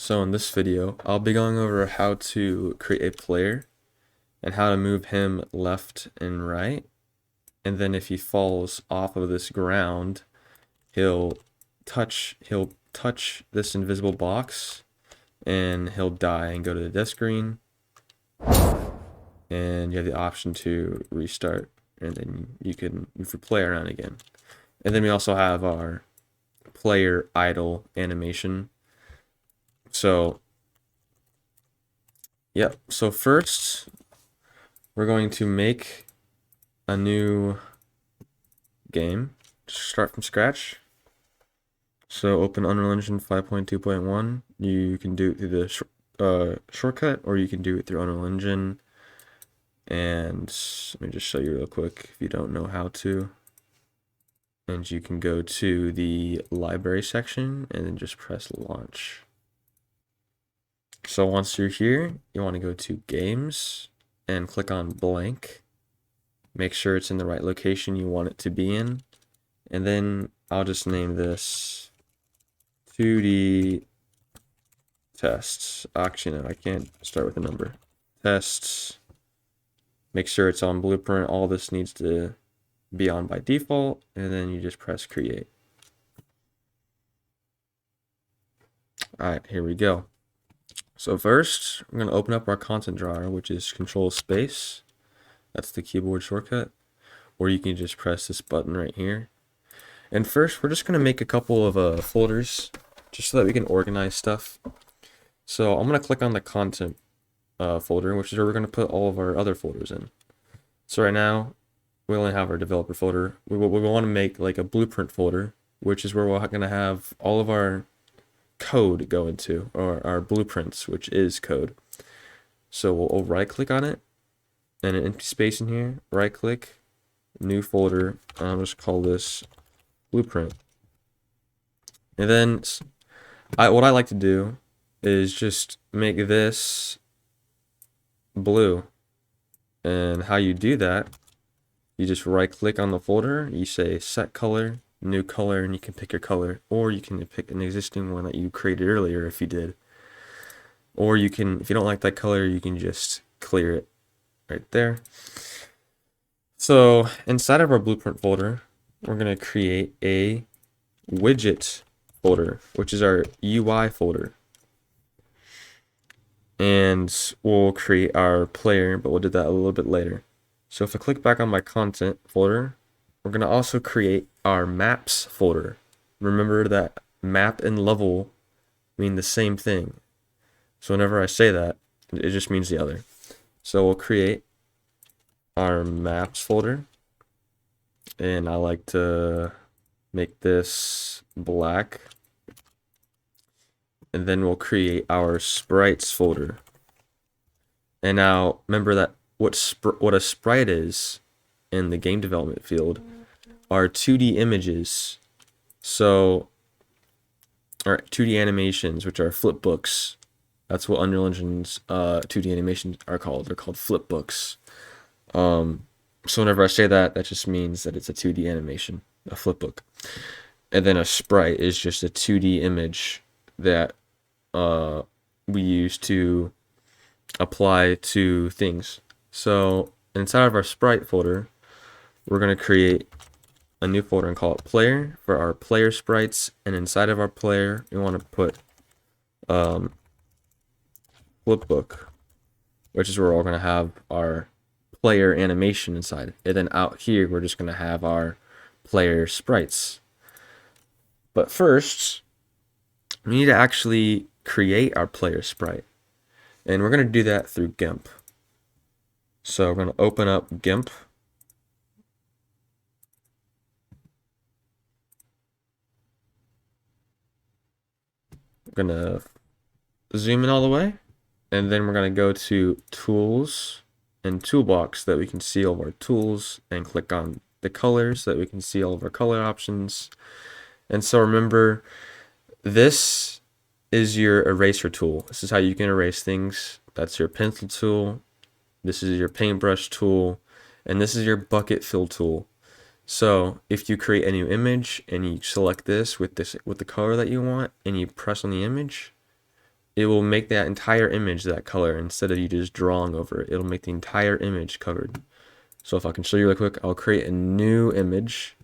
So in this video, I'll be going over how to create a player and how to move him left and right. And then if he falls off of this ground, he'll touch this invisible box and he'll die and go to the death screen. And you have the option to restart, and then you can move your player around again. And then we also have our player idle animation. So yep, so first we're going to make a new game. Start from scratch. So open Unreal Engine 5.2.1. You can do it through the shortcut, or you can do it through Unreal Engine. And let me just show you real quick if you don't know how to. And you can go to the library section and then just press launch. So once you're here, you want to go to games and click on blank. Make sure it's in the right location you want it to be in. And then I'll just name this 2D tests. Actually, no, I can't start with a number. Tests. Make sure it's on Blueprint. All this needs to be on by default. And then you just press create. Alright, here we go. So first, we're going to open up our content drawer, which is Control Space. That's the keyboard shortcut. Or you can just press this button right here. And first, we're just going to make a couple of folders, just so that we can organize stuff. So I'm going to click on the content folder, which is where we're going to put all of our other folders in. So right now, we only have our developer folder. We want to make like a blueprint folder, which is where we're going to have all of our code go into, or our blueprints, which is code. So we'll right click on it and an empty space in here, right click, new folder. I'll just call this blueprint. And then what I like to do is just make this blue. And how you do that, you just right click on the folder, you say set color, new color, and you can pick your color, or you can pick an existing one that you created earlier if you did. Or you can, if you don't like that color, you can just clear it right there. So inside of our blueprint folder, we're going to create a widget folder, which is our UI folder. And we'll create our player, but we'll do that a little bit later. So if I click back on my content folder, we're going to also create our maps folder. Remember that map and level mean the same thing. So whenever I say that, it just means the other. So we'll create our maps folder. And I like to make this black. And then we'll create our sprites folder. And now remember that what a sprite is in the game development field are 2D images. So, or 2D animations, which are flipbooks. That's what Unreal Engine's 2D animations are called. They're called flipbooks. So whenever I say that, that just means that it's a 2D animation, a flipbook. And then a sprite is just a 2D image that we use to apply to things. So inside of our sprite folder, we're going to create a new folder and call it player for our player sprites. And inside of our player, we want to put flipbook, which is where we're all going to have our player animation inside. And then out here, we're just going to have our player sprites. But first, we need to actually create our player sprite. And we're going to do that through Gimp. So we're going to open up Gimp. We're going to zoom in all the way. And then we're going to go to Tools and Toolbox so that we can see all of our tools, and click on the colors so that we can see all of our color options. And so remember, this is your eraser tool. This is how you can erase things. That's your pencil tool. This is your paintbrush tool. And this is your bucket fill tool. So if you create a new image and you select this with the color that you want and you press on the image, it will make that entire image that color instead of you just drawing over it. It'll make the entire image covered. So if I can show you real quick, I'll create a new image,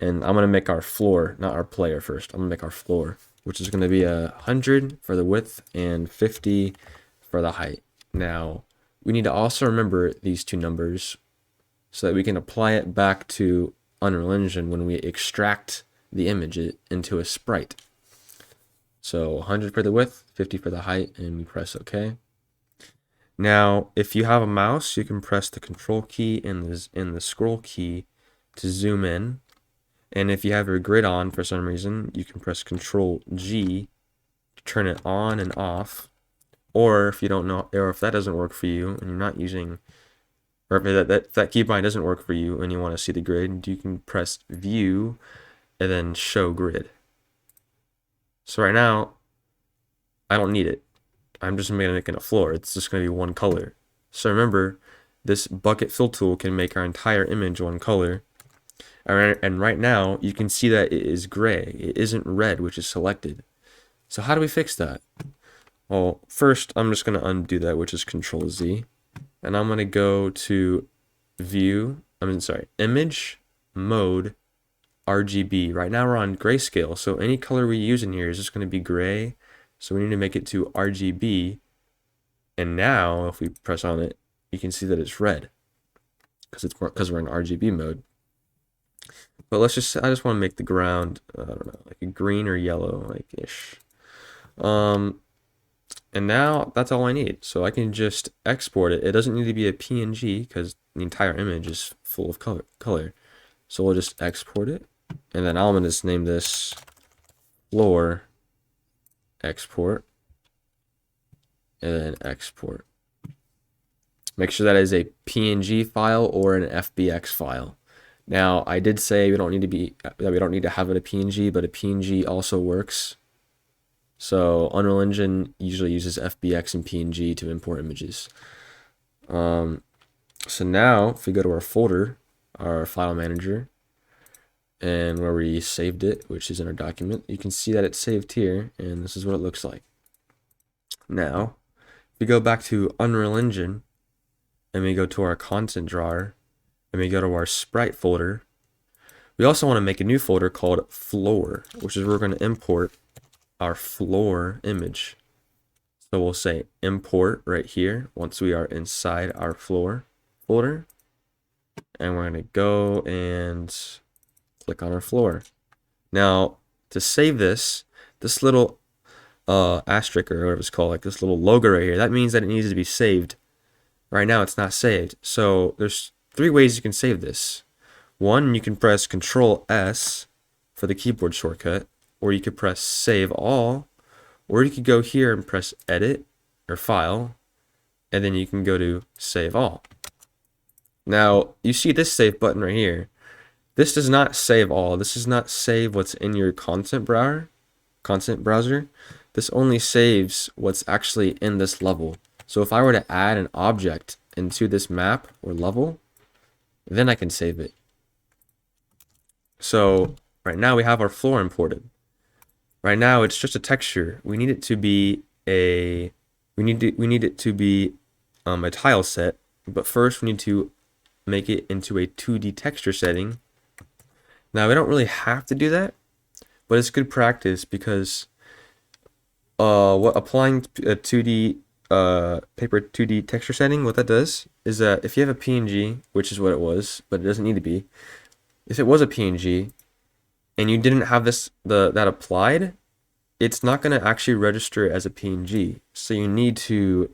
and I'm gonna make our floor, not our player first. I'm gonna make our floor, which is gonna be 100 for the width and 50 for the height. Now, we need to also remember these two numbers so that we can apply it back to Unreal Engine when we extract the image into a sprite. So 100 for the width, 50 for the height, and we press OK. Now, if you have a mouse, you can press the Control key and the scroll key to zoom in. And if you have your grid on for some reason, you can press Control G to turn it on and off. Or if you don't know, or if that doesn't work for you and you're not using, or if that keybind doesn't work for you and you want to see the grid, you can press View and then Show Grid. So right now, I don't need it. I'm just making a floor. It's just going to be one color. So remember, this bucket fill tool can make our entire image one color. And right now, you can see that it is gray. It isn't red, which is selected. So how do we fix that? Well, first, I'm just going to undo that, which is Control Z. And I'm going to go to Image, Mode, RGB. Right now we're on grayscale, so any color we use in here is just going to be gray. So we need to make it to RGB. And now, if we press on it, you can see that it's red because we're in RGB mode. But I just want to make the ground, I don't know, like a green or yellow, like ish. And now that's all I need. So I can just export it. It doesn't need to be a PNG because the entire image is full of color. So we'll just export it. And then I'm going to just name this floor export. And then export. Make sure that is a PNG file or an FBX file. Now, I did say we don't need to have it a PNG, but a PNG also works. So Unreal Engine usually uses FBX and PNG to import images. So now, if we go to our folder, our file manager, and where we saved it, which is in our document, you can see that it's saved here, and this is what it looks like. Now, if we go back to Unreal Engine, and we go to our content drawer, and we go to our sprite folder, we also want to make a new folder called floor, which is where we're going to import our floor image. So we'll say import right here once we are inside our floor folder, and we're going to go and click on our floor. Now, to save this little asterisk or whatever it's called, like this little logo right here, that means that it needs to be saved. Right now it's not saved. So there's 3 ways you can save this. One, you can press Control S for the keyboard shortcut, or you could press Save All, or you could go here and press Edit or File, and then you can go to Save All. Now, you see this save button right here. This does not save all. This does not save what's in your content browser. This only saves what's actually in this level. So if I were to add an object into this map or level, then I can save it. So right now we have our floor imported. Right now it's just a texture. We need it to be a tile set, but first we need to make it into a 2D texture setting. Now we don't really have to do that, but it's good practice because applying a 2D paper 2D texture setting, what that does is that if you have a PNG, which is what it was, but it doesn't need to be, if it was a PNG and you didn't have that applied, it's not going to actually register as a PNG. So you need to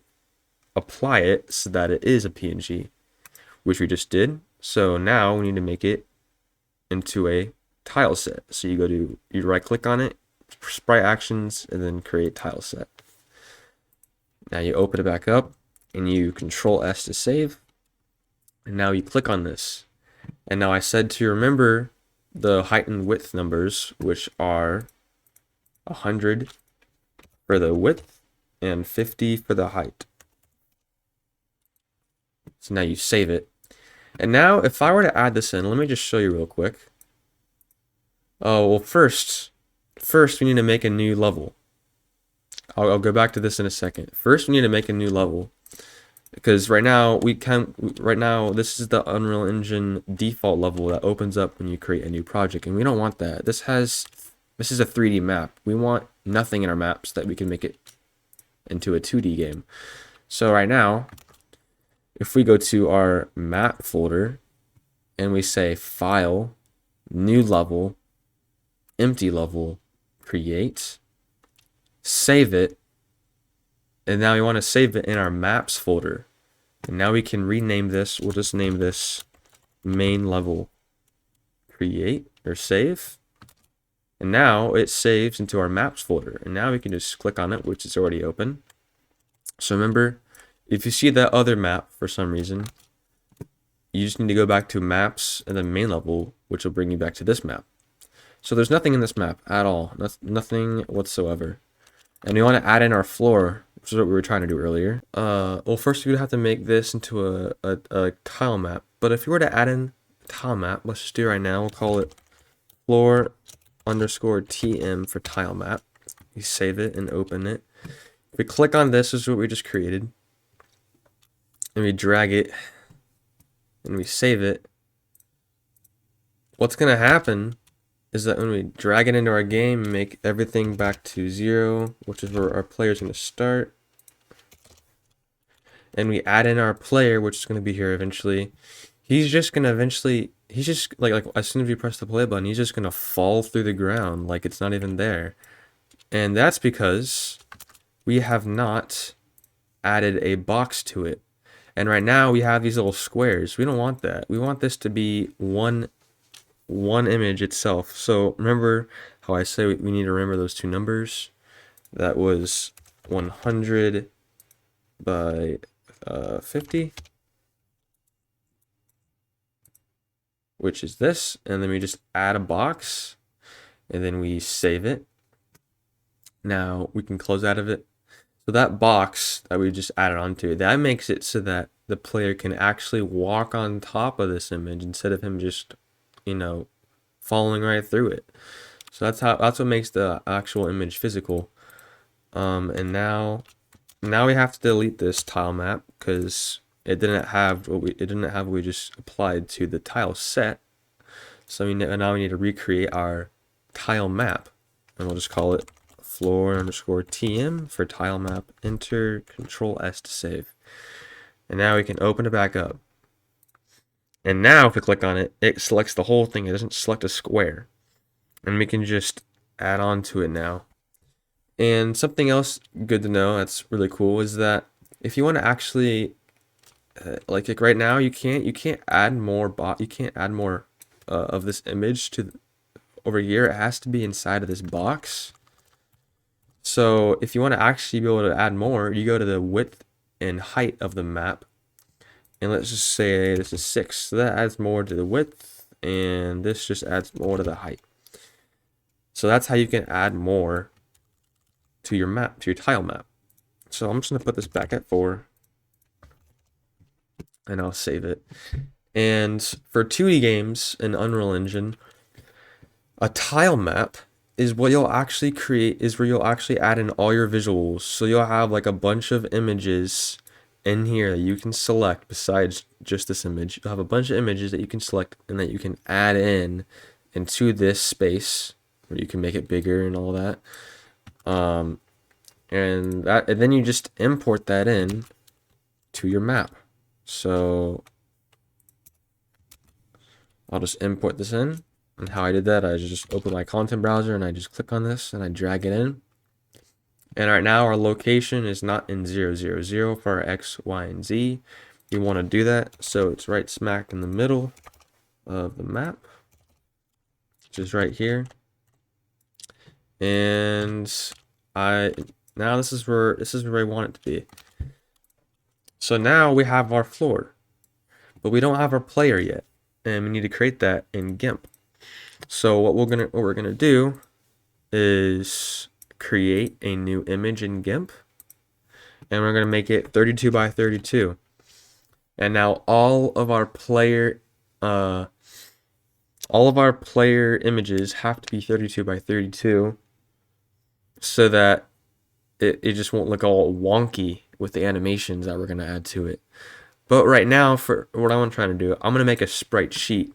apply it so that it is a PNG, which we just did. So now we need to make it into a tile set. So you right click on it, sprite actions, and then create tile set. Now you open it back up and you Control S to save. And now you click on this. And now I said to remember the height and width numbers, which are 100 for the width and 50 for the height. So now you save it. And now if I were to add this in, let me just show you real quick. Oh, well, first we need to make a new level. I'll go back to this in a second. First, we need to make a new level. Because right now this is the Unreal Engine default level that opens up when you create a new project, and we don't want that. This is a 3D map. We want nothing in our map so that we can make it into a 2D game. So right now, if we go to our map folder and we say File, New Level, Empty Level, Create, save it, and now we want to save it in our maps folder. And now we can rename this. We'll just name this main level. Create or save. And now it saves into our maps folder. And now we can just click on it, which is already open. So remember, if you see that other map for some reason, you just need to go back to maps and then main level, which will bring you back to this map. So there's nothing in this map at all. Nothing whatsoever. And we want to add in our floor, which is what we were trying to do earlier. Well, first we would have to make this into a tile map. But if you were to add in a tile map, let's just do it right now. We'll call it floor underscore TM for tile map. You save it and open it. If we click on this is what we just created. And we drag it and we save it. What's going to happen is that when we drag it into our game and make everything back to 0, which is where our player is going to start, and we add in our player, which is going to be here eventually, he's just like as soon as we press the play button, he's just going to fall through the ground like it's not even there. And that's because we have not added a box to it. And right now we have these little squares. We don't want that. We want this to be one image itself. So remember how I say we need to remember those two numbers? That was 100 by 50, which is this, and then we just add a box and then we save it. Now we can close out of it. So that box that we just added onto, that makes it so that the player can actually walk on top of this image instead of him just, falling right through it. So that's what makes the actual image physical. And now we have to delete this tile map because it didn't have what we just applied to the tile set. So now we need to recreate our tile map, and we'll just call it floor underscore TM for tile map. Enter, Control S to save. And now we can open it back up. And now if we click on it, it selects the whole thing. It doesn't select a square. And we can just add on to it now. And something else good to know that's really cool is that if you want to actually like right now you can't add more of this image to over here. It has to be inside of this box. So if you want to actually be able to add more, you go to the width and height of the map, and let's just say this is 6, so that adds more to the width, and this just adds more to the height. So that's how you can add more to your map, to your tile map. So I'm just going to put this back at 4, and I'll save it. And for 2D games in Unreal Engine, a tile map is what you'll actually create, is where you'll actually add in all your visuals. So you'll have like a bunch of images in here that you can select besides just this image. You'll have a bunch of images that you can select and that you can add in into this space where you can make it bigger and all that. And then you just import that in to your map. So I'll just import this in. And how I did that, I just open my content browser and I just click on this and I drag it in. And right now our location is not in 0, 0, 0 for our X, Y, and Z. We want to do that, so it's right smack in the middle of the map, which is right here. And now this is where I want it to be. So now we have our floor, but we don't have our player yet, and we need to create that in Gimp. So what we're gonna do is create a new image in Gimp, and we're gonna make it 32 by 32. And now all of our player images have to be 32 by 32, so that it just won't look all wonky with the animations that we're going to add to it. But right now, for what I'm trying to do, I'm going to make a sprite sheet.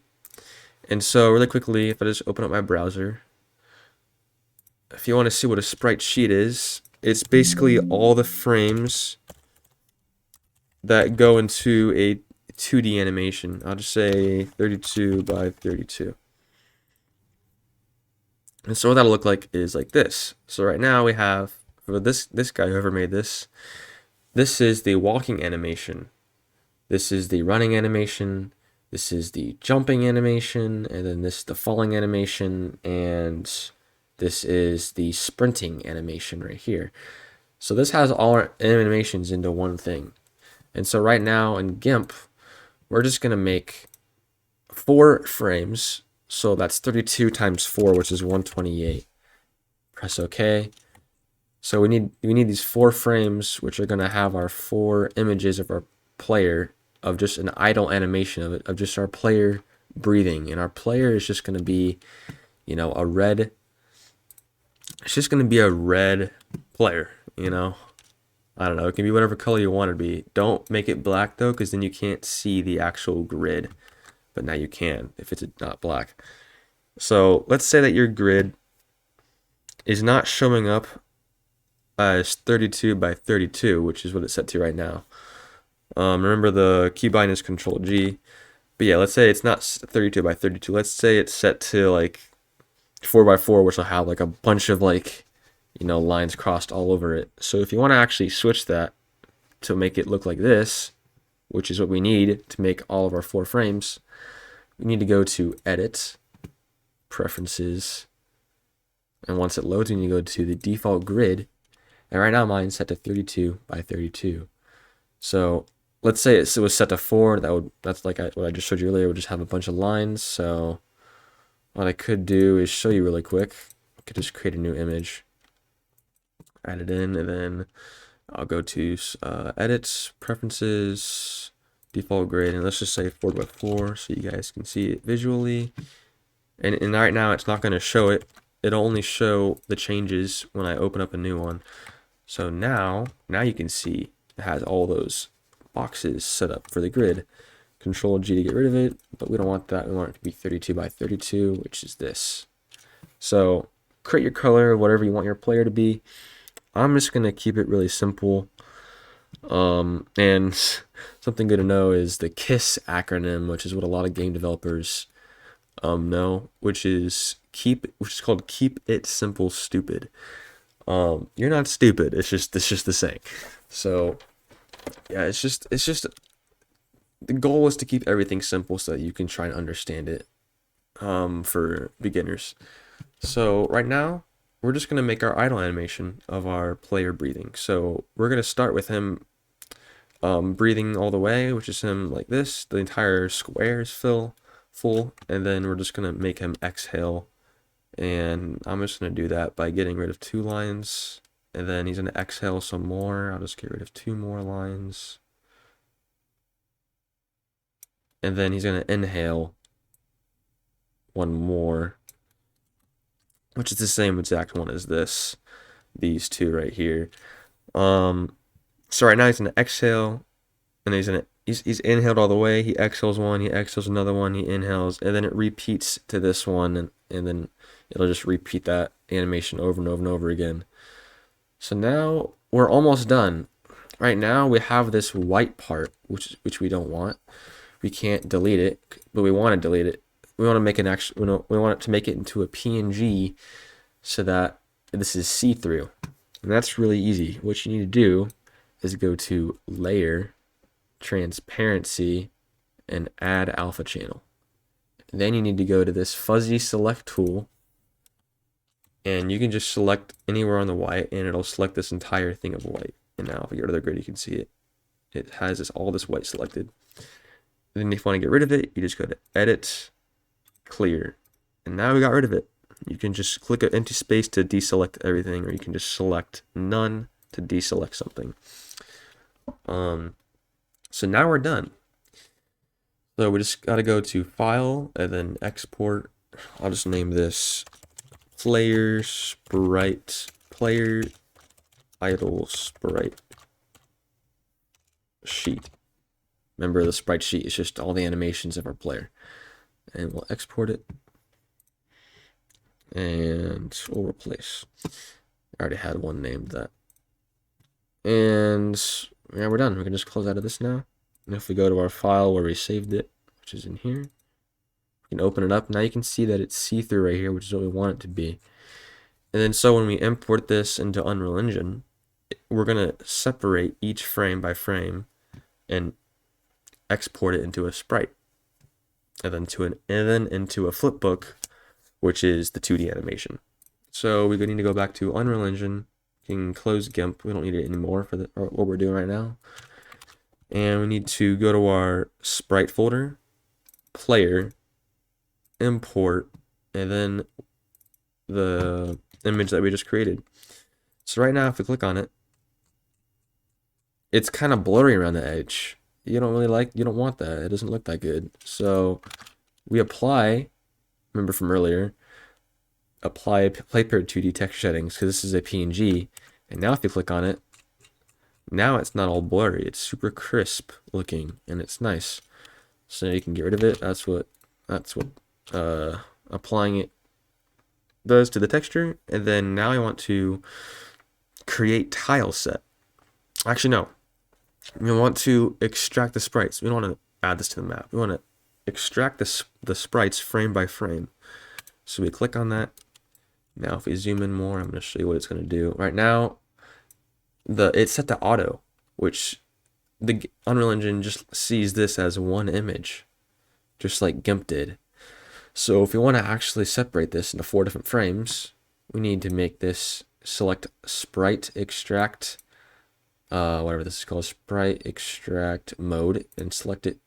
And so really quickly, if I just open up my browser, if you want to see what a sprite sheet is, it's basically all the frames that go into a 2D animation. I'll just say 32 by 32. And so what that'll look like is like this. So right now we have, for this guy, whoever made this, this is the walking animation. This is the running animation. This is the jumping animation. And then this is the falling animation. And this is the sprinting animation right here. So this has all our animations into one thing. And so right now in Gimp, we're just going to make 4 frames. So that's 32 times 4, which is 128. Press OK. So we need these 4 frames, which are going to have our 4 images of our player, of just an idle animation of it, of just our player breathing. And our player is just going to be, you know, a red. It's just going to be a red player, you know. I don't know. It can be whatever color you want it to be. Don't make it black though, because then you can't see the actual grid. But now you can if it's not black. So let's say that your grid is not showing up as 32 by 32, which is what it's set to right now. Remember the keybind is Control G. But yeah, let's say it's not 32 by 32. Let's say it's set to like 4 by 4, which will have like a bunch of like, you know, lines crossed all over it. So if you want to actually switch that to make it look like this, which is what we need to make all of our 4 frames, we need to go to Edit, Preferences, and once it loads, we need to go to the default grid. And right now mine's set to 32 by 32. So let's say it was set to 4. That's like what I just showed you earlier. Would just have a bunch of lines. So what I could do is show you really quick. I could just create a new image, add it in, and then I'll go to Edit, Preferences, Default Grid, and let's just say 4 by 4 so you guys can see it visually. And right now it's not going to show it. It'll only show the changes when I open up a new one. So now you can see it has all those boxes set up for the grid. Control G to get rid of it, but we don't want that. We want it to be 32 by 32, which is this. So create your color, whatever you want your player to be. I'm just going to keep it really simple. And something good to know is the KISS acronym, which is what a lot of game developers know, which is called Keep It Simple Stupid. You're not stupid. It's just the saying. So yeah, it's just the goal is to keep everything simple so that you can try and understand it for beginners. So right now we're just going to make our idle animation of our player breathing. So we're going to start with him breathing all the way, which is him like this. The entire square is full, and then we're just going to make him exhale. And I'm just going to do that by getting rid of 2 lines. And then he's going to exhale some more. I'll just get rid of 2 more lines. And then he's going to inhale 1 more, which is the same exact one as these 2 right here. So right now he's going to exhale, and he's inhaled all the way. He exhales 1, he exhales another one, he inhales, and then it repeats to this one, and then it'll just repeat that animation over and over and over again. So now we're almost done. Right now we have this white part, which we don't want. We can't delete it, but we want to delete it. We want to make we want it to make it into a PNG so that this is see-through. And that's really easy. What you need to do is go to Layer, Transparency, and Add Alpha Channel. And then you need to go to this Fuzzy Select tool, and you can just select anywhere on the white, and it'll select this entire thing of white. And now if you go to the grid, you can see it. It has all this white selected. And then if you want to get rid of it, you just go to Edit, Clear. And now we got rid of it. You can just click an empty space to deselect everything, or you can just select none to deselect something. So now we're done. So we just got to go to File and then Export. I'll just name this Player Sprite Player idle sprite sheet. Remember, the sprite sheet is just all the animations of our player. And we'll export it. And we'll replace. I already had one named that. And yeah, we're done. We can just close out of this now. And if we go to our file where we saved it, which is in here, we can open it up. Now you can see that it's see-through right here, which is what we want it to be. And then so when we import this into Unreal Engine, we're going to separate each frame by frame and export it into a sprite. And then into a flipbook, which is the 2D animation. So we need to go back to Unreal Engine. You can close Gimp. We don't need it anymore for what we're doing right now. And we need to go to our sprite folder, player, import, and then the image that we just created. So right now, if we click on it, it's kind of blurry around the edge. You don't want that. It doesn't look that good. So we apply, remember from earlier, apply PlayPair 2D texture settings because this is a PNG. And now if you click on it, now it's not all blurry. It's super crisp looking and it's nice. So you can get rid of it. That's what applying it does to the texture. And then now I want to create tile set. Actually, no. We want to extract the sprites. We don't want to add this to the map. We want to extract the sprites frame by frame. So we click on that. Now if we zoom in more, I'm going to show you what it's going to do. Right now, it's set to auto, which the Unreal Engine just sees this as one image, just like Gimp did. So if we want to actually separate this into 4 different frames, we need to make this select sprite extract, whatever this is called, sprite extract mode, and select it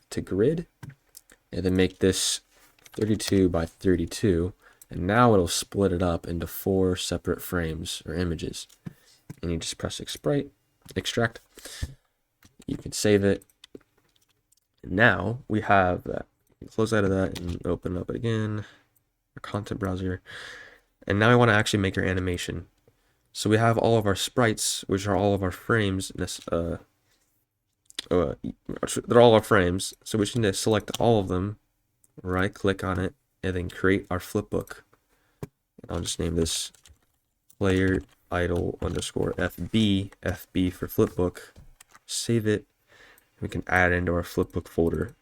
to grid, and then make this 32 by 32, and now it'll split it up into 4 separate frames or images. And you just press extract. You can save it. And now we have that. Close out of that and open up it again. Our content browser. And now we want to actually make our animation. So we have all of our sprites, which are all of our frames. They're all our frames. So we just need to select all of them, right click on it, and then create our flipbook. I'll just name this player idle underscore FB for flipbook. Save it. We can add it into our flipbook folder.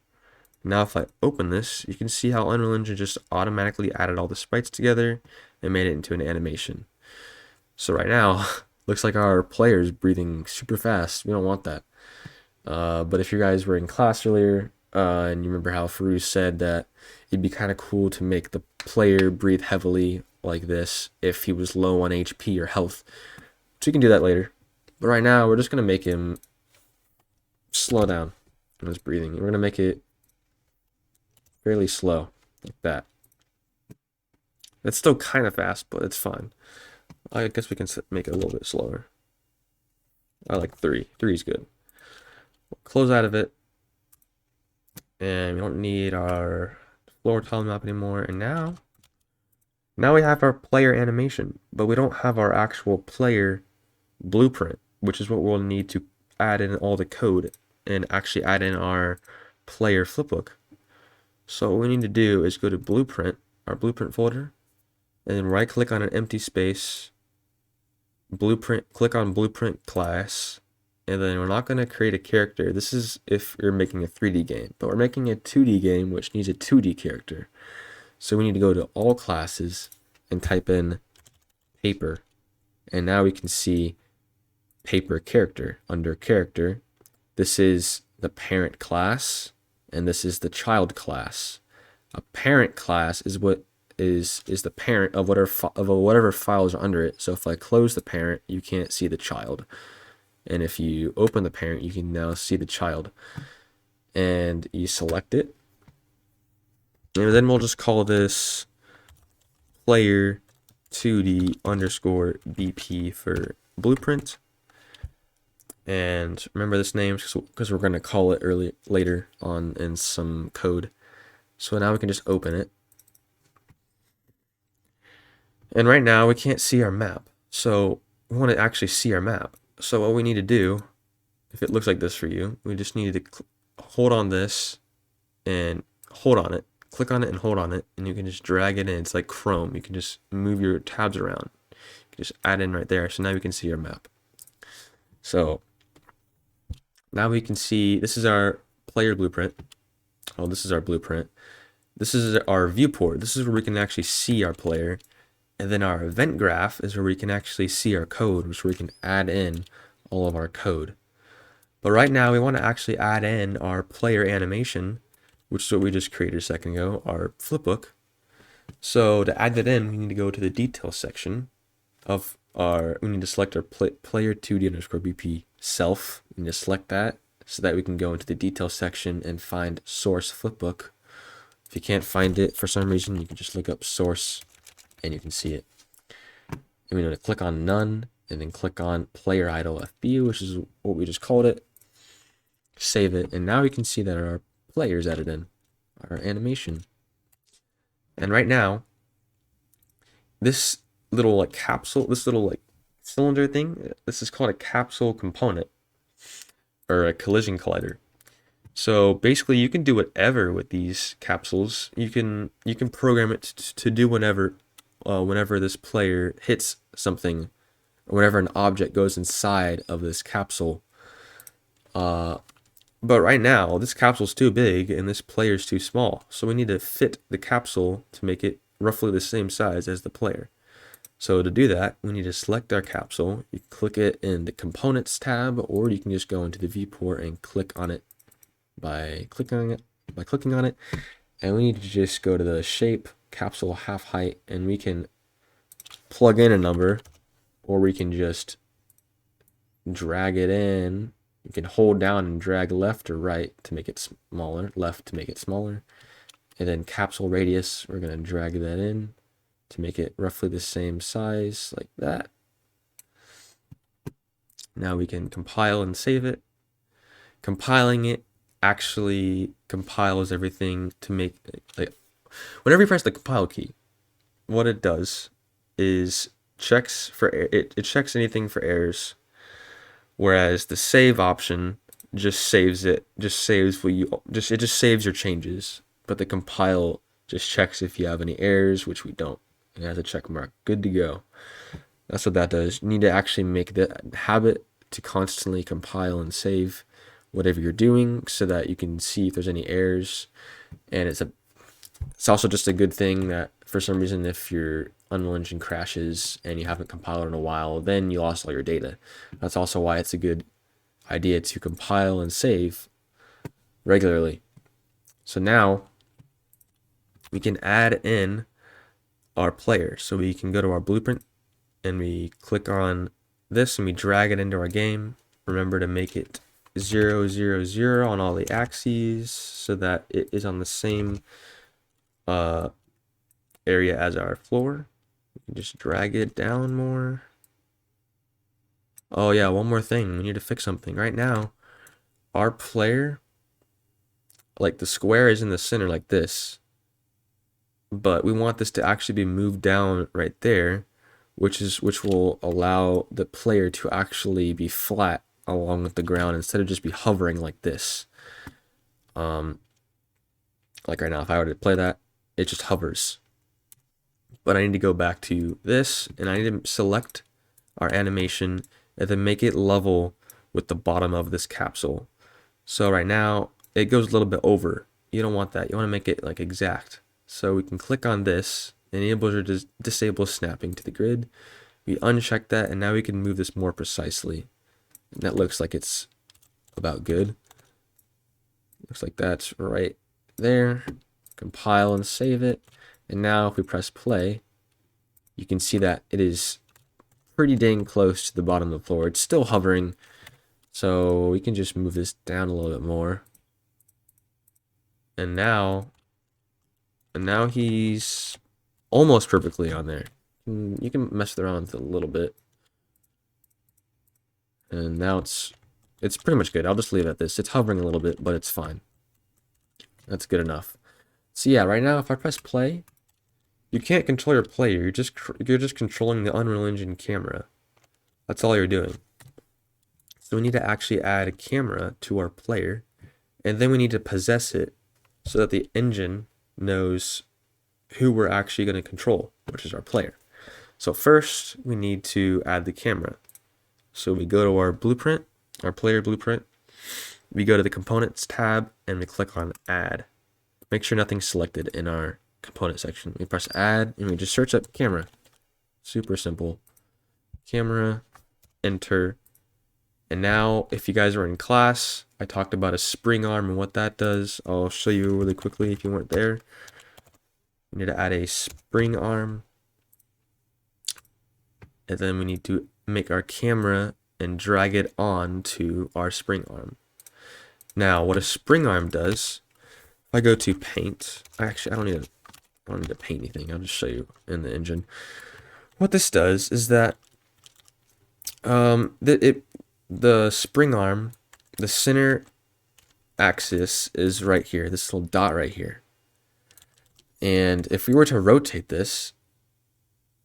Now if I open this, you can see how Unreal Engine just automatically added all the sprites together and made it into an animation. So right now, looks like our player is breathing super fast. We don't want that. But if you guys were in class earlier, and you remember how Farouz said that it'd be kind of cool to make the player breathe heavily like this if he was low on HP or health. So you can do that later. But right now, we're just going to make him slow down in his breathing. We're going to make it fairly slow, like that. It's still kind of fast, but it's fine. I guess we can make it a little bit slower. I like 3. 3 is good. We'll close out of it. And we don't need our floor tile map anymore. And now we have our player animation, but we don't have our actual player blueprint, which is what we'll need to add in all the code and actually add in our player flipbook. So what we need to do is go to blueprint, our blueprint folder, and then right click on an empty space, blueprint, click on blueprint class, and then we're not going to create a character. This is if you're making a 3D game, but we're making a 2D game which needs a 2D character. So we need to go to all classes and type in paper, and now we can see paper character. Under character, this is the parent class and this is the child class. A parent class is what is the parent of whatever files are under it. So if I close the parent, you can't see the child, and if you open the parent, you can now see the child. And you select it, and then we'll just call this player 2D underscore BP for blueprint. And remember this name because we're going to call it later on in some code. So now we can just open it. And right now we can't see our map. So we want to actually see our map. So what we need to do, if it looks like this for you, we just need to hold on this and hold on it, click on it and hold on it, and you can just drag it in. It's like Chrome. You can just move your tabs around. You can just add in right there. So now we can see our map. So now we can see, this is our player blueprint. Oh, this is our blueprint. This is our viewport. This is where we can actually see our player. And then our event graph is where we can actually see our code, which we can add in all of our code. But right now we want to actually add in our player animation, which is what we just created a second ago, our flipbook. So to add that in, we need to go to the details section of we need to select our player 2D underscore BP self. We need to select that so that we can go into the details section and find source flipbook. If you can't find it for some reason, you can just look up source and you can see it. And we need to click on none and then click on player idle FB, which is what we just called it. Save it, and now we can see that our player is added in, our animation. And right now, this little like capsule, this little like cylinder thing, this is called a capsule component or a collision collider. So basically, you can do whatever with these capsules. You can program it to do whenever this player hits something, or whenever an object goes inside of this capsule. But right now, this capsule's too big and this player's too small. So we need to fit the capsule to make it roughly the same size as the player. So to do that, we need to select our capsule. You click it in the Components tab, or you can just go into the viewport and click on it by clicking on it. And we need to just go to the shape, capsule half height, and we can plug in a number, or we can just drag it in. You can hold down and drag left or right to make it smaller, left to make it smaller. And then capsule radius, we're going to drag that in to make it roughly the same size, like that. Now we can compile and save it. Compiling it actually compiles everything to make, like, whenever you press the compile key, what it does is checks for it checks anything for errors. Whereas the save option just saves it, it just saves your changes. But the compile just checks if you have any errors, which we don't. It has a check mark, good to go. That's what that does. You need to actually make the habit to constantly compile and save whatever you're doing so that you can see if there's any errors. And it's also just a good thing that for some reason, if your Unreal Engine crashes and you haven't compiled in a while, then you lost all your data. That's also why it's a good idea to compile and save regularly. So now we can add in our player. So we can go to our blueprint and we click on this and we drag it into our game. Remember to make it 0, 0, 0 on all the axes so that it is on the same area as our floor. We can just drag it down more. Oh yeah, one more thing. We need to fix something. Right now, our player, like the square is in the center like this, but we want this to actually be moved down right there, which will allow the player to actually be flat along with the ground instead of just be hovering like this. Like right now, if I were to play that, it just hovers. But I need to go back to this and I need to select our animation and then make it level with the bottom of this capsule. So right now it goes a little bit over. You don't want that. You want to make it like exact. So we can click on this, enables or disable snapping to the grid. We uncheck that and now we can move this more precisely. And that looks like it's about good. Looks like that's right there. Compile and save it. And now if we press play, you can see that it is pretty dang close to the bottom of the floor. It's still hovering, so we can just move this down a little bit more. And now he's almost perfectly on there. You can mess around with it a little bit. And now it's pretty much good. I'll just leave it at this. It's hovering a little bit, but it's fine. That's good enough. So yeah, right now if I press play, you can't control your player. You're just controlling the Unreal Engine camera. That's all you're doing. So we need to actually add a camera to our player, and then we need to possess it so that the engine knows who we're actually going to control, which is our player. So first, we need to add the camera. So we go to our blueprint, our player blueprint. We go to the Components tab, and we click on Add. Make sure nothing's selected in our component section. We press Add, and we just search up camera. Super simple. Camera, enter. And now, if you guys were in class, I talked about a spring arm and what that does. I'll show you really quickly if you weren't there. We need to add a spring arm. And then we need to make our camera and drag it on to our spring arm. Now, what a spring arm does, if I go to paint, actually, I don't need to paint anything. I'll just show you in the engine. What this does is that the spring arm, the center axis is right here, this little dot right here. And if we were to rotate this,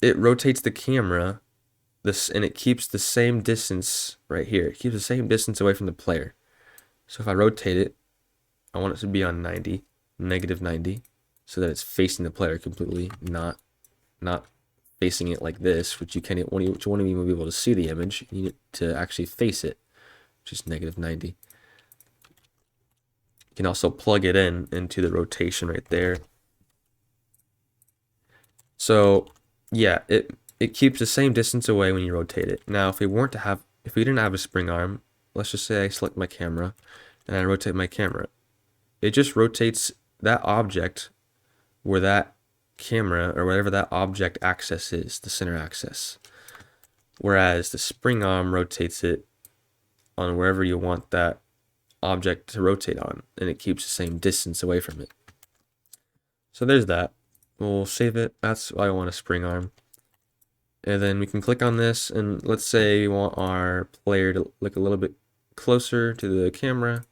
it rotates the camera and it keeps the same distance right here. It keeps the same distance away from the player. So if I rotate it, I want it to be on 90, negative 90, so that it's facing the player completely, not facing it like this, which you won't even be able to see the image. You need it to actually face it, which is negative 90. You can also plug it into the rotation right there. So yeah, it keeps the same distance away when you rotate it. Now, if we didn't have a spring arm, let's just say I select my camera and I rotate my camera. It just rotates that object where that camera or whatever that object axis is, the center axis. Whereas the spring arm rotates it on wherever you want that object to rotate on, and it keeps the same distance away from it. So there's that. We'll save it. That's why I want a spring arm. And then we can click on this, and let's say we want our player to look a little bit closer to the camera.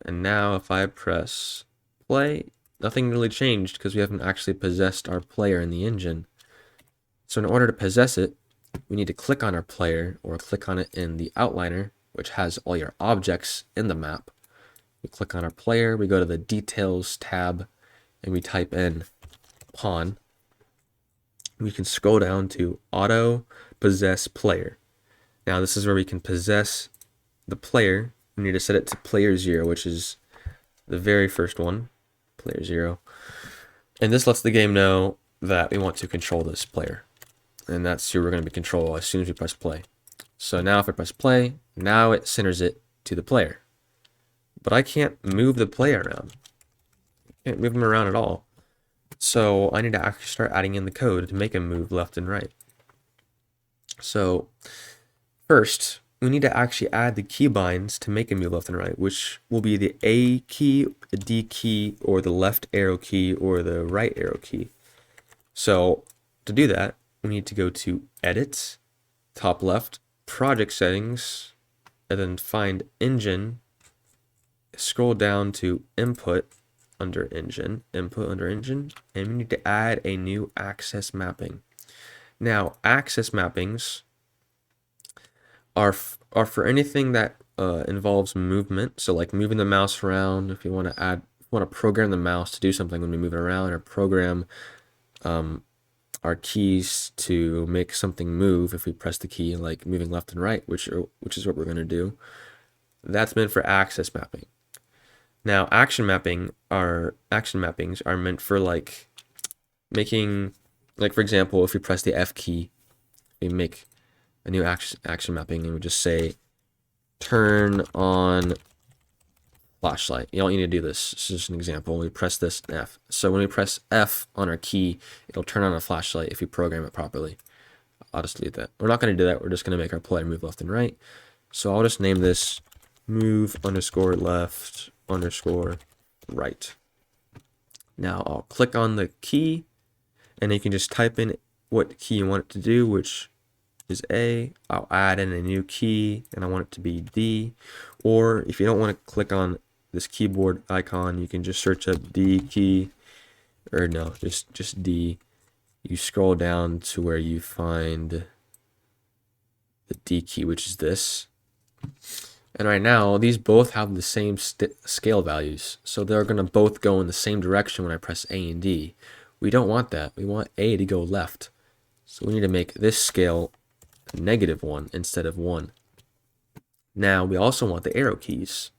And now if I press play, nothing really changed because we haven't actually possessed our player in the engine. So in order to possess it, we need to click on our player or click on it in the outliner, which has all your objects in the map. We click on our player, we go to the Details tab, and we type in pawn. We can scroll down to Auto Possess Player. Now this is where we can possess the player. We need to set it to player 0, which is the very first one, player 0. And this lets the game know that we want to control this player. And that's who we're going to be control as soon as we press play. So now if I press play, now it centers it to the player. But I can't move the player around. I can't move him around at all. So I need to actually start adding in the code to make him move left and right. So first, we need to actually add the keybinds to make him move left and right, which will be the A key, the D key, or the left arrow key, or the right arrow key. So to do that, we need to go to Edit, top left, Project Settings, and then find Engine, scroll down to Input under Engine, and we need to add a new access mapping. Now, access mappings are for anything that involves movement. So like moving the mouse around, if you want to program the mouse to do something when we move it around, or program our keys to make something move if we press the key, like moving left and right, which is what we're going to do. That's meant for access mapping. Now, action mappings are meant for like making, like for example, if we press the F key, we make a new action mapping, and we just say turn on flashlight. You don't need to do this. This is just an example. We press this F. So when we press F on our key, it'll turn on a flashlight if you program it properly. I'll just delete that. We're not going to do that. We're just going to make our player move left and right. So I'll just name this move underscore left underscore right. Now I'll click on the key, and you can just type in what key you want it to do, which is A. I'll add in a new key, and I want it to be D. Or if you don't want to click on this keyboard icon, you can just search up D key, or no, just D. You scroll down to where you find the D key, which is this. And right now, these both have the same scale values. So they're going to both go in the same direction when I press A and D. We don't want that. We want A to go left. So we need to make this scale -1 instead of 1. Now, we also want the arrow keys.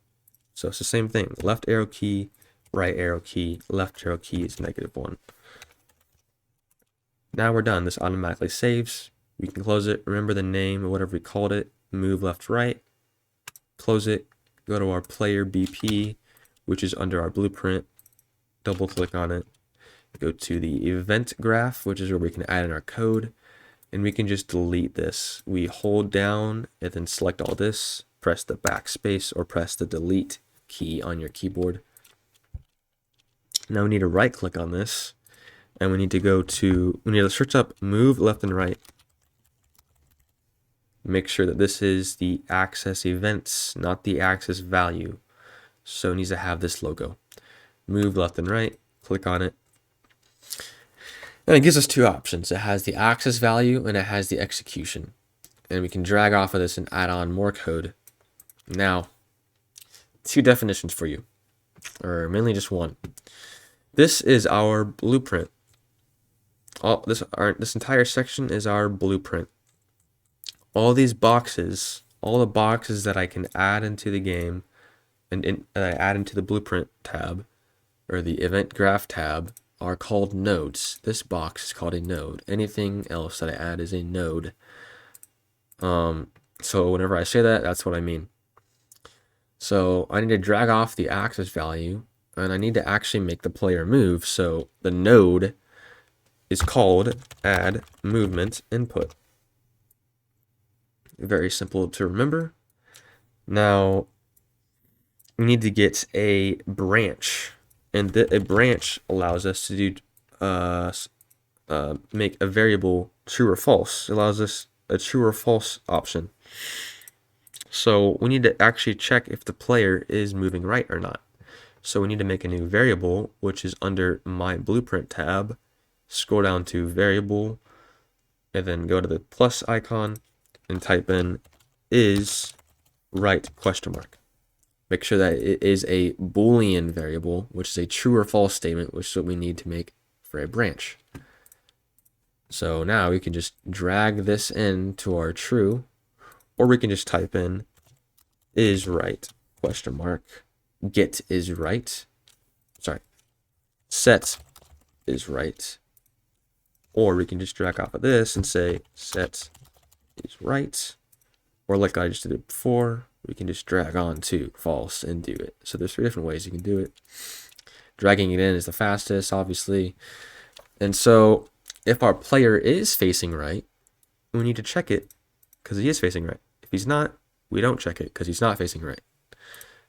So it's the same thing. Left arrow key, right arrow key, left arrow key is -1. Now we're done. This automatically saves. We can close it. Remember the name or whatever we called it. Move left, right. Close it. Go to our player BP, which is under our blueprint. Double click on it. Go to the event graph, which is where we can add in our code. And we can just delete this. We hold down and then select all this. Press the backspace or press the delete key on your keyboard. Now we need to right click on this. And we need to search up move left and right. Make sure that this is the access events, not the access value. So it needs to have this logo. Move left and right, click on it. And it gives us two options. It has the access value and it has the execution. And we can drag off of this and add on more code. Now, two definitions for you, or mainly just one. This is our blueprint. This entire section is our blueprint. All these boxes, all the boxes that I can add into the game and I add into the blueprint tab or the event graph tab are called nodes. This box is called a node. Anything else that I add is a node. So whenever I say that, that's what I mean. So I need to drag off the access value and I need to actually make the player move. So the node is called add movement input. Very simple to remember. Now we need to get a branch, and a branch allows us to do make a variable true or false. It allows us a true or false option. So we need to actually check if the player is moving right or not. So we need to make a new variable, which is under my blueprint tab. Scroll down to variable, and then go to the plus icon and type in is right ? Make sure that it is a Boolean variable, which is a true or false statement, which is what we need to make for a branch. So now we can just drag this into our true, or we can just type in is right ? Get is right. Sorry. Set is right. Or we can just drag off of this and say set is right. Or like I just did it before, we can just drag on to false and do it. So there's 3 different ways you can do it. Dragging it in is the fastest, obviously. And so if our player is facing right, we need to check it because he is facing right. If he's not, we don't check it because he's not facing right.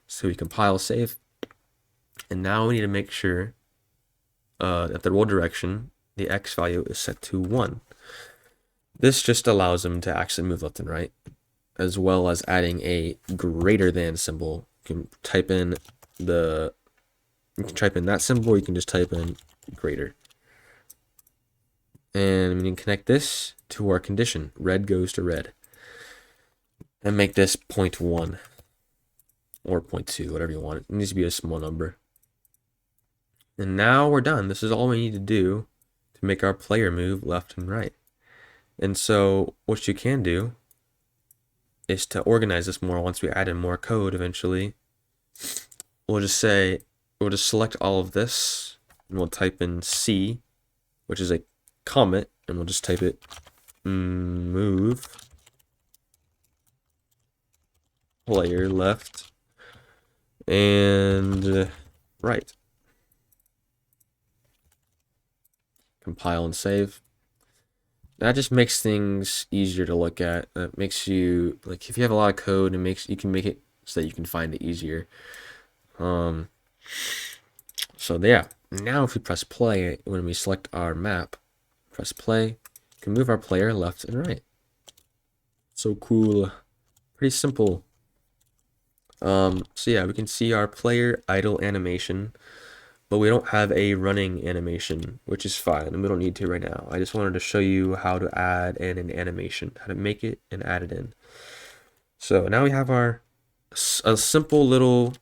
So we compile, save. And now we need to make sure that the roll direction, the X value, is set to 1. This just allows him to actually move left and right, as well as adding a greater than symbol. You can type in that symbol, or you can just type in greater. And we can connect this to our condition. Red goes to red. And make this 0.1 or 0.2, whatever you want. It needs to be a small number. And now we're done. This is all we need to do to make our player move left and right. And so what you can do is to organize this more once we add in more code eventually. We'll just select all of this and we'll type in C, which is a comment, and we'll just type it move player left and right. Compile and save. That just makes things easier to look at. That makes you, like, if you have a lot of code, you can make it so that you can find it easier. So yeah, now if we press play, when we select our map, press play, we can move our player left and right. So cool. Pretty simple. So yeah, we can see our player idle animation but we don't have a running animation, which is fine, and we don't need to right now. I just wanted to show you how to add in an animation, how to make it and add it in. So now we have a simple little,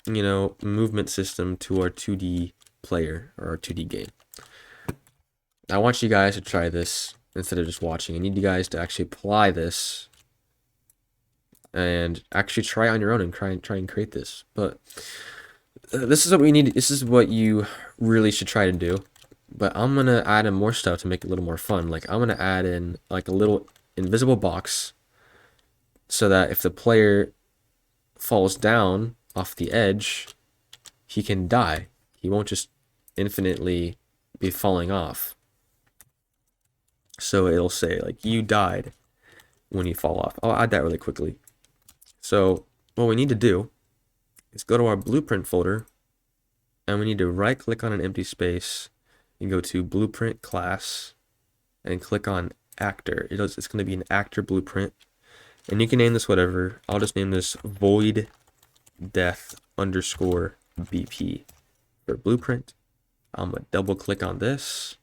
movement system to our 2D player or our 2D game. I want you guys to try this instead of just watching. I need you guys to actually apply this and actually try it on your own and try and create this. But this is what we need. This is what you really should try to do. But I'm gonna add in more stuff to make it a little more fun. Like I'm gonna add in like a little invisible box so that if the player falls down off the edge, he can die. He won't just infinitely be falling off. So it'll say like you died when you fall off. I'll add that really quickly. So what we need to do is go to our blueprint folder and we need to right click on an empty space and go to blueprint class and click on actor. It's going to be an actor blueprint, and you can name this whatever. I'll just name this void death underscore BP for blueprint. I'm going to double click on this,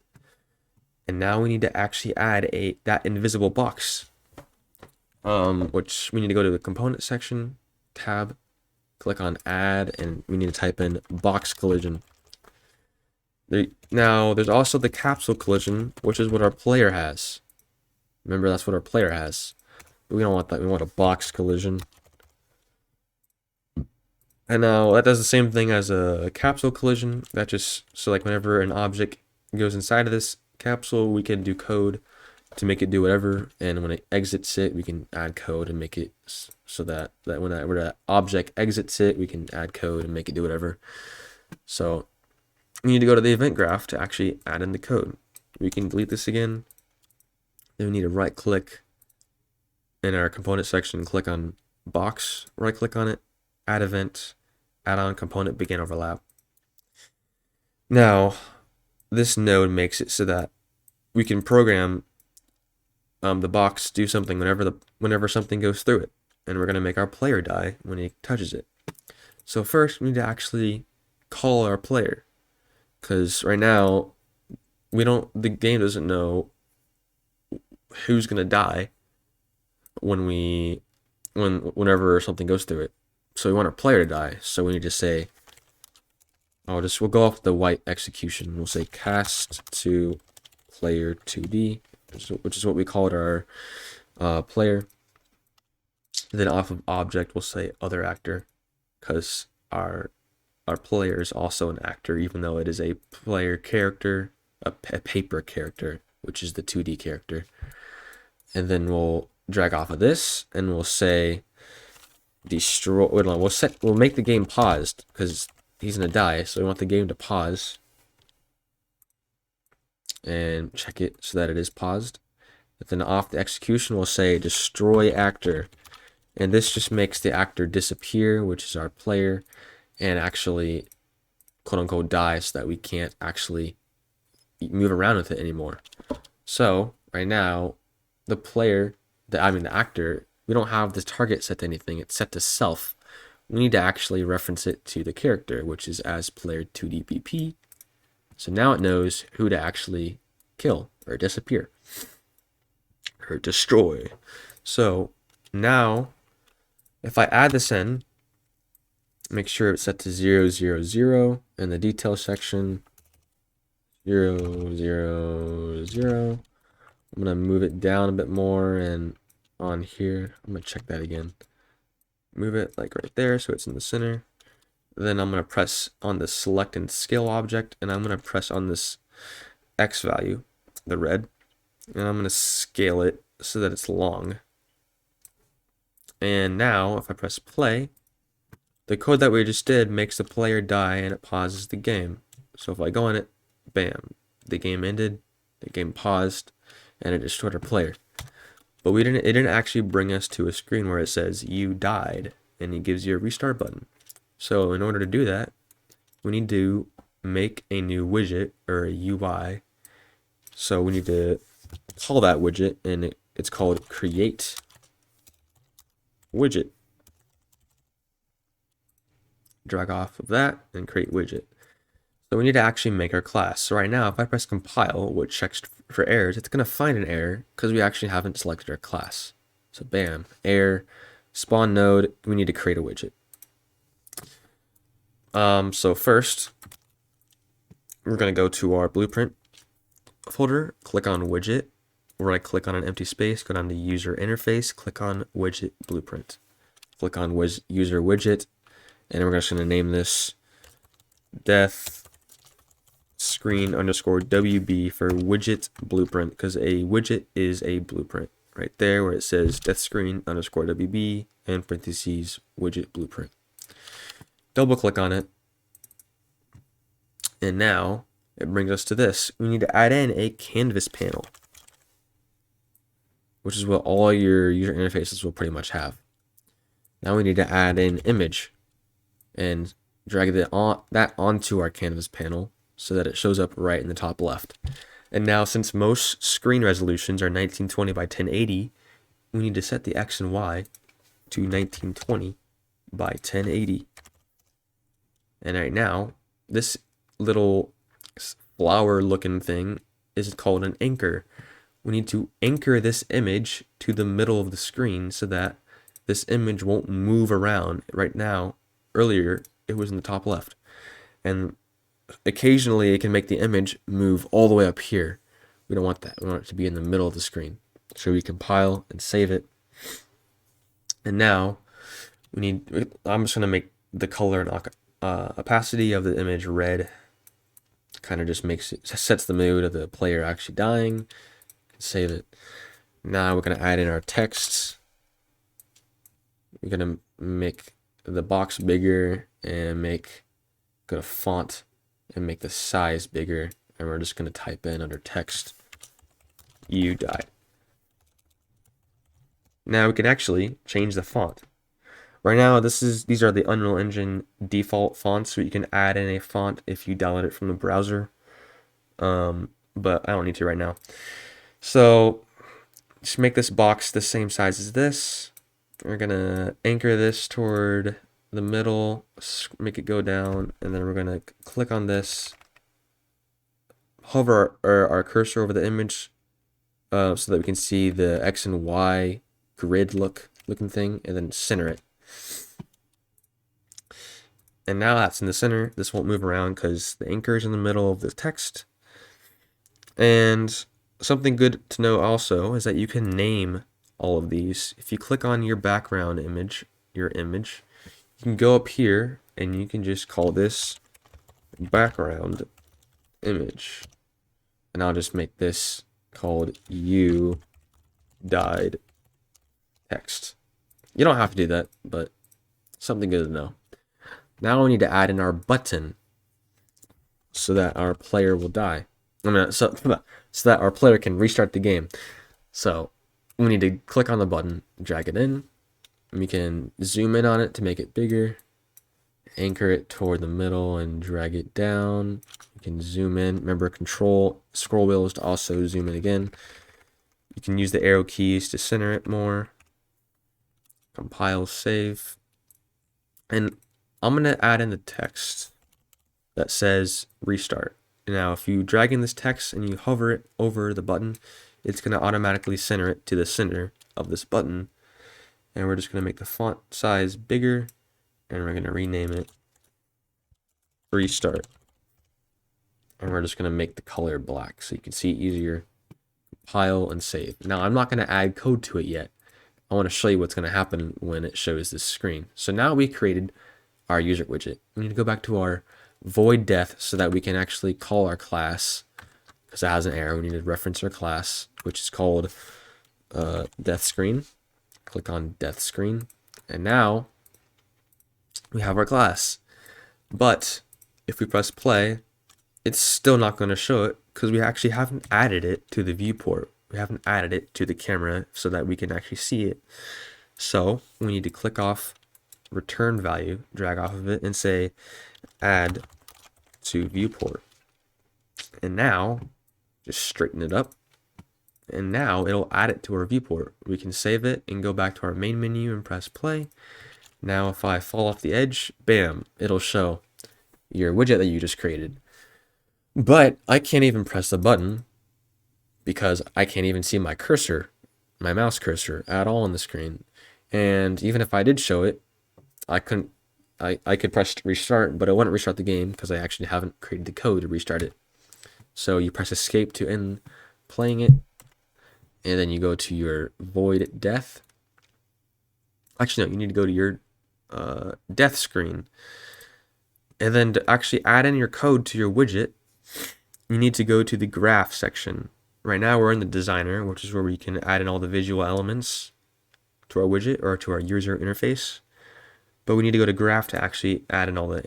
and now we need to actually add that invisible box, which we need to go to the component section tab, click on add, and we need to type in box collision. Now there's also the capsule collision, which is what our player has. Remember, that's what our player has. We don't want that. We want a box collision. And now that does the same thing as a capsule collision. That just, so like whenever an object goes inside of this capsule, we can do code to make it do whatever. And when it exits it, we can add code and make it so that when that object exits it, we can add code and make it do whatever. So we need to go to the event graph to actually add in the code. We can delete this again. Then we need to right click in our component section, click on box, right click on it, add event, add on component begin overlap. Now this node makes it so that we can program the box do something whenever something goes through it, and we're going to make our player die when he touches it. So first we need to actually call our player, because right now the game doesn't know who's going to die whenever something goes through it. So we want our player to die, so we need to say, we'll go off the white execution. We'll say cast to player 2D, which is what we called our player. Then off of object, we'll say other actor, because our player is also an actor, even though it is a player character, a paper character, which is the 2D character. And then we'll drag off of this, and we'll say destroy. We'll make the game paused because he's gonna die, so we want the game to pause and check it so that it is paused. But then off the execution, we'll say destroy actor, and this just makes the actor disappear, which is our player, and actually quote unquote die, so that we can't actually move around with it anymore. So right now, the actor, we don't have the target set to anything. It's set to self. We need to actually reference it to the character, which is as player 2D BP. So now it knows who to actually kill or disappear or destroy. So now if I add this in, make sure it's set to 0, 0, 0, and the detail section 0, 0, 0. I'm going to move it down a bit more, and on here, I'm going to check that again. Move it like right there so it's in the center. Then I'm going to press on the select and scale object, and I'm going to press on this X value, the red, and I'm going to scale it so that it's long. And now if I press play, the code that we just did makes the player die and it pauses the game. So if I go on it, bam, the game ended, the game paused, and it destroyed our player. But it didn't actually bring us to a screen where it says you died and it gives you a restart button. So in order to do that, we need to make a new widget or a UI. So we need to call that widget, and it's called create widget. Drag off of that and create widget. So we need to actually make our class. So right now, if I press compile, which checks for errors, it's going to find an error because we actually haven't selected our class. So bam, error, spawn node, we need to create a widget. So first, we're going to go to our blueprint folder, click on widget. We're going to click on an empty space, go down to user interface, click on widget blueprint. Click on user widget, and we're just going to name this Death Screen underscore WB for widget blueprint, because a widget is a blueprint. Right there where it says Death Screen underscore WB and parentheses widget blueprint. Double click on it, and now it brings us to this. We need to add in a canvas panel, which is what all your user interfaces will pretty much have. Now we need to add an image and drag that onto our canvas panel so that it shows up right in the top left. And now, since most screen resolutions are 1920 by 1080, we need to set the X and Y to 1920 by 1080. And right now, this little flower looking thing is called an anchor. We need to anchor this image to the middle of the screen so that this image won't move around. Right now, earlier, it was in the top left. And occasionally it can make the image move all the way up here. We don't want that. We want it to be in the middle of the screen. So we compile and save it. And now I'm just going to make the color and opacity of the image red. Kind of just sets the mood of the player actually dying. Save it. Now we're going to add in our texts. We're going to make the box bigger and go to font and make the size bigger, and we're just going to type in under text, "You died." Now we can actually change the font. Right now, these are the Unreal Engine default fonts, so you can add in a font if you download it from the browser. But I don't need to right now. So just make this box the same size as this. We're gonna anchor this toward the middle, make it go down, and then we're gonna click on this, hover our cursor over the image so that we can see the X and Y grid looking thing, and then center it. And now that's in the center. This won't move around because the anchor is in the middle of the text. And something good to know also is that you can name all of these. If you click on your background image, you can go up here and you can just call this background image. And I'll just make this called "You Died" text. You don't have to do that, but something good to know. Now we need to add in our button so that our player will die. So that our player can restart the game. So we need to click on the button, drag it in. We can zoom in on it to make it bigger, anchor it toward the middle and drag it down. You can zoom in. Remember, control scroll wheels to also zoom in again. You can use the arrow keys to center it more. Compile, save. And I'm going to add in the text that says restart. Now, if you drag in this text and you hover it over the button, it's going to automatically center it to the center of this button. And we're just going to make the font size bigger, and we're going to rename it Restart. And we're just going to make the color black so you can see it easier. Compile and save. Now, I'm not going to add code to it yet. I want to show you what's going to happen when it shows this screen. So now we created our user widget. We need to go back to our void death so that we can actually call our class, because it has an arrow. We need to reference our class, which is called Death Screen. Click on Death Screen, and now we have our class. But if we press play, it's still not going to show it because we actually haven't added it to the viewport. We haven't added it to the camera so that we can actually see it. So we need to click off return value, drag off of it, and say add to viewport. And now just straighten it up. And now it'll add it to our viewport. We can save it and go back to our main menu and press play. Now if I fall off the edge, bam, it'll show your widget that you just created. But I can't even press the button because I can't even see my cursor, my mouse cursor at all on the screen. And even if I did show it, I couldn't, I could press restart, but it wouldn't restart the game because I actually haven't created the code to restart it. So you press escape to end playing it, and then you go to your void death. Actually, no, you need to go to your death screen. And then to actually add in your code to your widget, you need to go to the graph section. Right now we're in the designer, which is where we can add in all the visual elements to our widget or to our user interface. But we need to go to graph to actually add in all the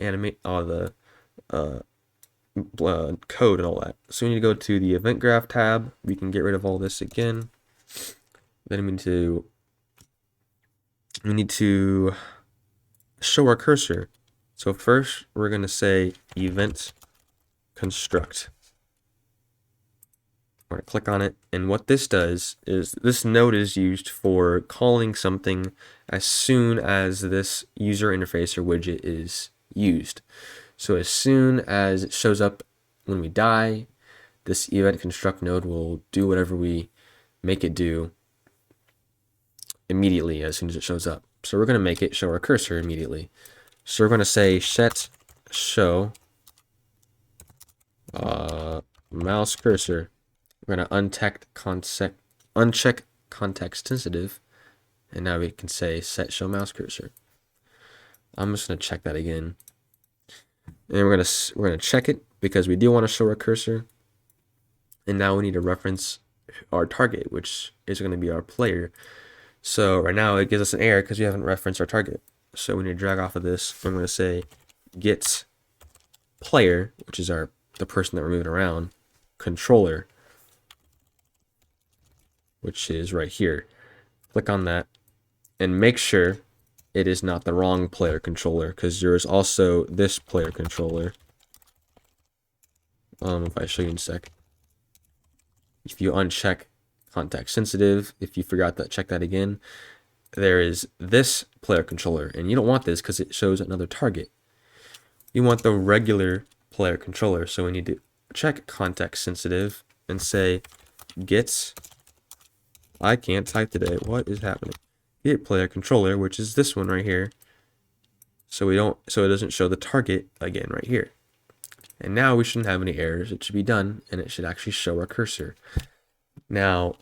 code and all that. So we need to go to the event graph tab. We can get rid of all this again. Then we need to show our cursor. So first we're going to say event construct. We're going to click on it, and what this does is this node is used for calling something as soon as this user interface or widget is used. So as soon as it shows up when we die, this event construct node will do whatever we make it do immediately as soon as it shows up. So we're going to make it show our cursor immediately. So we're going to say set show mouse cursor. We're going to uncheck context sensitive, and now we can say set show mouse cursor. I'm just going to check that again. And we're going to check it because we do want to show our cursor. And now we need to reference our target, which is going to be our player. So right now it gives us an error because we haven't referenced our target. So we need to drag off of this. I'm going to say get player, which is the person that we're moving around, controller, which is right here. Click on that and make sure it is not the wrong player controller, because there's also this player controller. If I show you in a sec. If you uncheck context sensitive, if you forgot that, check that again. There is this player controller, and you don't want this because it shows another target. You want the regular player controller, so we need to check context sensitive and say get, I can't type today, what is happening? Get player controller, which is this one right here. So it doesn't show the target again right here. And now we shouldn't have any errors. It should be done, and it should actually show our cursor. Now,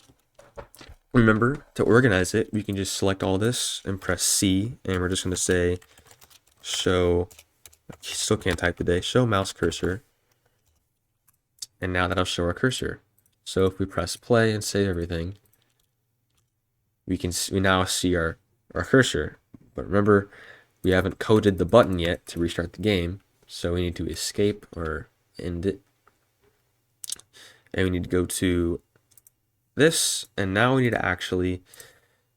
remember, to organize it, we can just select all this and press C, and we're just going to say show, still can't type today, show mouse cursor. And now that'll show our cursor. So if we press play and save everything, we now see our cursor. But remember, we haven't coded the button yet to restart the game, so we need to escape or end it. And we need to go to this, and now we need to actually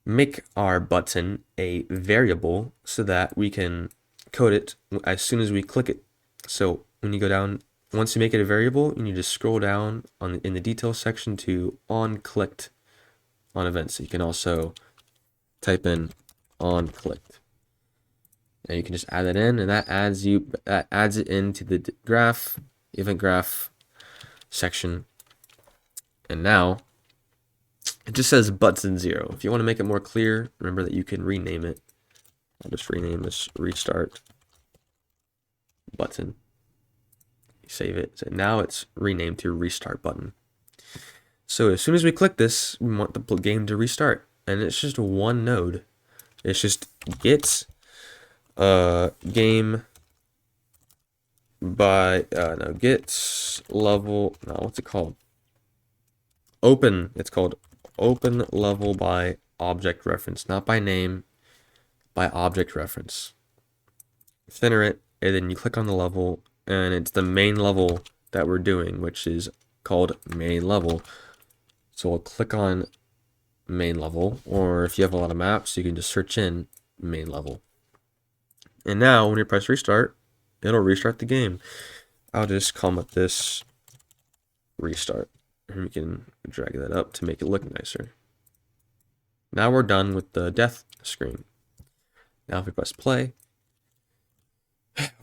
make our button a variable so that we can code it as soon as we click it. So when you go down, once you make it a variable, you need to scroll down in the details section to on clicked on events. So you can also type in on clicked, and you can just add that in, and that adds it into the graph, event graph section. And now it just says button 0. If you want to make it more clear, remember that you can rename it. I'll just rename this restart button. You save it. So now it's renamed to restart button. So as soon as we click this, we want the game to restart. And it's just one node. It's just get game by get level, no, what's it called? It's called open level by object reference, not by name, by object reference. Center it, and then you click on the level, and it's the main level that we're doing, which is called main level. So we'll click on main level, or if you have a lot of maps, you can just search in main level. And now when you press restart, it'll restart the game. I'll just comment this restart, and we can drag that up to make it look nicer. Now we're done with the death screen. Now if we press play,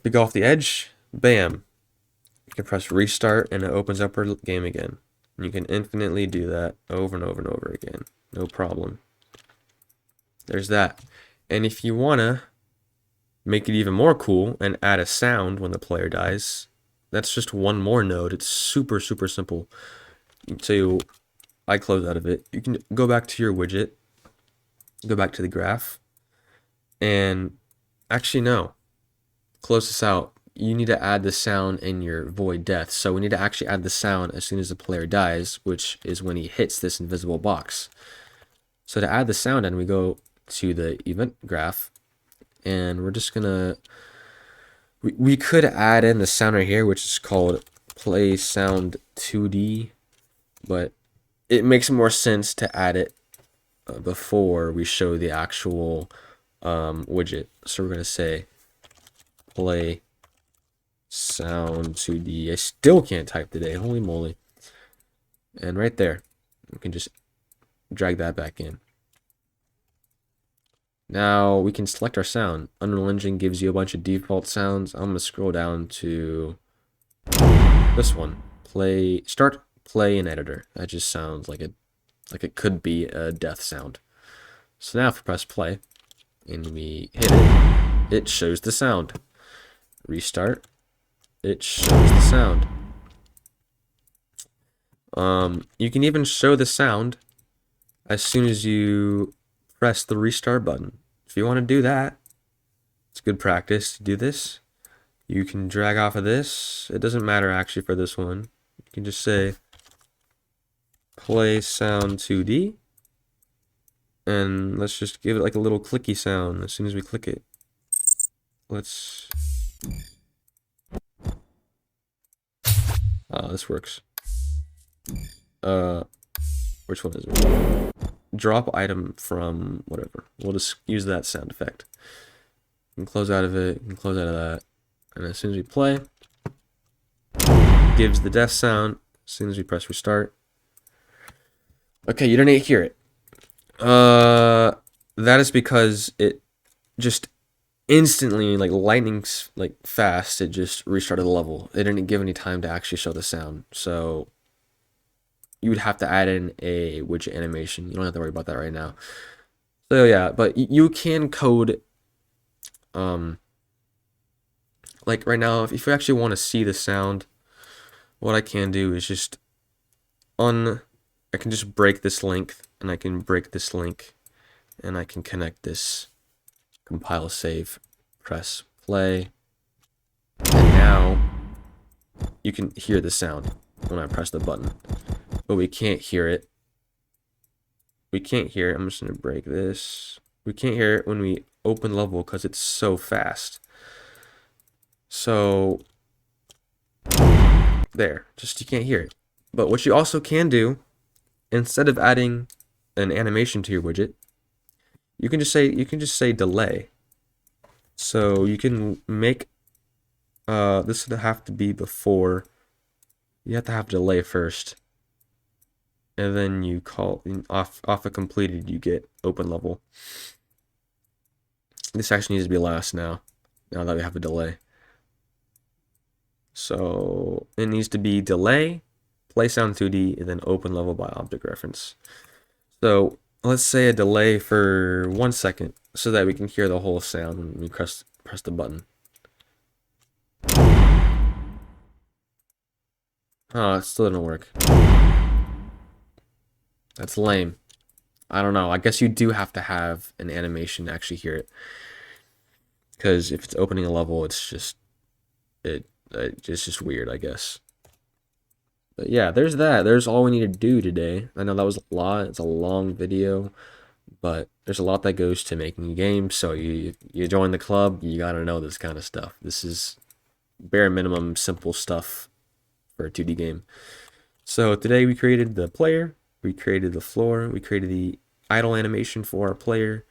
we go off the edge, bam, You can press restart and it opens up our game again. And you can infinitely do that over and over and over again. No problem. There's that. And if you want to make it even more cool and add a sound when the player dies, that's just one more node. It's super, super simple. So I close out of it. You can go back to your widget, go back to the graph, and actually no, close this out. You need to add the sound in your void death. So we need to actually add the sound as soon as the player dies, which is when he hits this invisible box. So to add the sound in, we go to the event graph, and we're just gonna, we could add in the sound right here, which is called play sound 2D, but it makes more sense to add it before we show the actual widget. So we're gonna say play sound 2D. I still can't type today, holy moly. And right there, we can just drag that back in. Now we can select our sound. Unreal Engine gives you a bunch of default sounds. I'm gonna scroll down to this one. Start play in editor. That just sounds like it could be a death sound. So now if we press play and we hit it, it shows the sound. Restart, it shows the sound. You can even show the sound as soon as you press the restart button. If you want to do that, it's good practice to do this. You can drag off of this. It doesn't matter actually for this one. You can just say play sound 2D, and let's just give it like a little clicky sound as soon as we click it. Let's this works. Which one is it? Drop item from whatever. We'll just use that sound effect. You can close out of it, you can close out of that. And as soon as we play, gives the death sound as soon as we press restart. Okay, you didn't hear it. That is because it just instantly, like lightning like fast, it just restarted the level. It didn't give any time to actually show the sound. So you would have to add in a widget animation. You don't have to worry about that right now. So yeah, but you can code, like right now, if you actually want to see the sound, what I can do is just I can just break this link, and I can break this link, and I can connect this, compile, save, press play, and now you can hear the sound when I press the button. But we can't hear it. We can't hear it. I'm just going to break this. We can't hear it when we open level because it's so fast. So, there. Just you can't hear it. But what you also can do, instead of adding an animation to your widget, you can just say delay. So you can make this would have to be before. You have to have delay first. And then you call off a completed, you get open level. This actually needs to be last now that we have a delay. So it needs to be delay, play sound 2D, and then open level by object reference. So let's say a delay for 1 second so that we can hear the whole sound when we press the button. Oh, it still didn't work. That's lame. I don't know. I guess you do have to have an animation to actually hear it. Because if it's opening a level, it's just weird, I guess. But yeah, there's that. There's all we need to do today. I know that was a lot. It's a long video, but there's a lot that goes to making a game. So you join the club, you gotta know this kind of stuff. This is bare minimum simple stuff for a 2D game. So today we created the player, we created the floor, we created the idle animation for our player.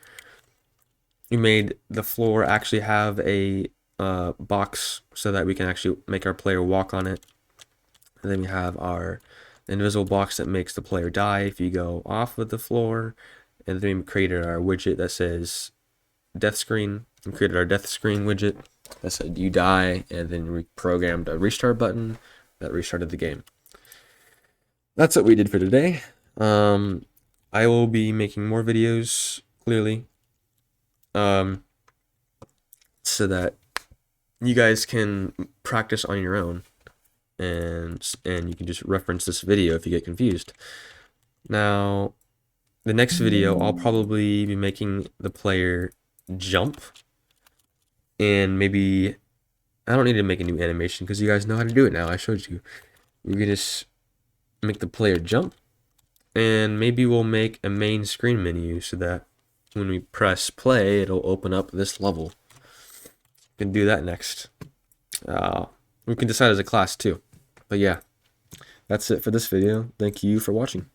We made the floor actually have a box so that we can actually make our player walk on it. And then we have our invisible box that makes the player die if you go off of the floor. And then we created our widget that says Death Screen. We created our Death Screen widget. that said you die, and then we programmed a restart button that restarted the game. That's what we did for today. I will be making more videos, clearly, so that you guys can practice on your own, and you can just reference this video if you get confused. Now, the next video, I'll probably be making the player jump, and maybe I don't need to make a new animation because you guys know how to do it now. I showed you. You can just make the player jump, and maybe we'll make a main screen menu so that when we press play, it'll open up this level. We can do that next. We can decide as a class too. But yeah, that's it for this video. Thank you for watching.